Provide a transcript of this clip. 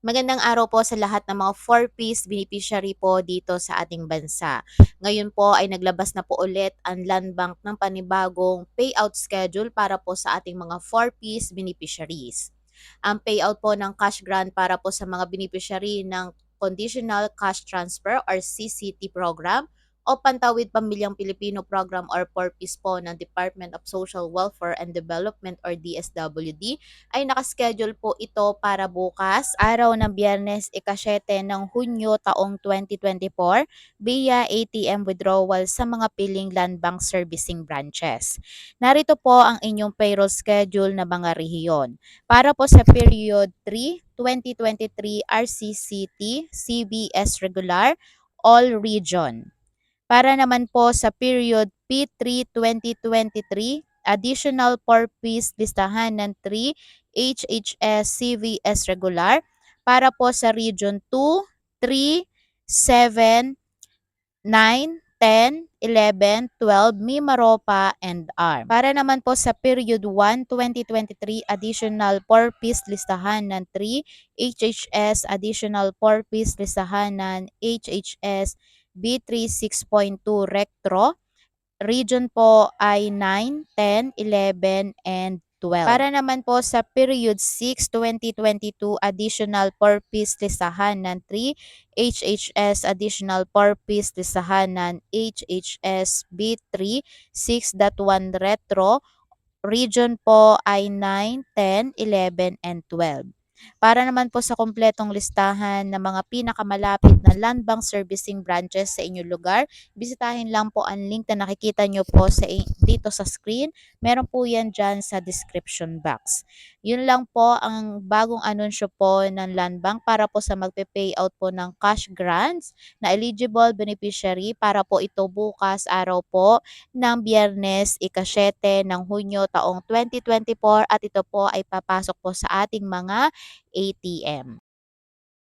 Magandang araw po sa lahat ng mga 4-piece beneficiary po dito sa ating bansa. Ngayon po ay naglabas na po ulit ang Land Bank ng panibagong payout schedule para po sa ating mga 4-piece beneficiaries. Ang payout po ng cash grant para po sa mga beneficiary ng Conditional Cash Transfer or CCT program o Pantawid Pamilyang Pilipino Program or 4-piece po ng Department of Social Welfare and Development or DSWD ay nakaschedule po ito para bukas, araw ng Biyernes, ika-7 ng Hunyo taong 2024 via ATM withdrawal sa mga piling Land Bank Servicing Branches. Narito po ang inyong payroll schedule na mga rehiyon. Para po sa period 3, 2023 RCCT, CBS Regular, All Region. Para naman po sa period P3 2023, additional 4-piece listahan ng 3 HHS CVS regular para po sa Region 2, 3, 7, 9, 10, 11, 12, Mimaropa, and ARM. Para naman po sa period 1, 2023, additional 4-piece listahan ng 3 HHS, additional 4-piece listahan ng HHS B3 6.2 Rectro. Region po ay 9, 10, 11, and 12. Para naman po sa period 6, 2022, additional 4-piece listahan ng 3 HHS, additional 4-piece listahan ng HHS B3 6.1 Retro. Region po ay 9, 10, 11, and 12. Para naman po sa kumpletong listahan ng mga pinakamalapit na Land Bank Servicing Branches sa inyong lugar, bisitahin lang po ang link na nakikita nyo po dito sa screen. Meron po yan dyan sa description box. Yun lang po ang bagong anunsyo po ng Land Bank para po sa magpe-payout po ng cash grants na eligible beneficiary para po ito bukas araw po ng Biyernes, ika-7 ng Hunyo taong 2024 at ito po ay papasok po sa ating mga ATM.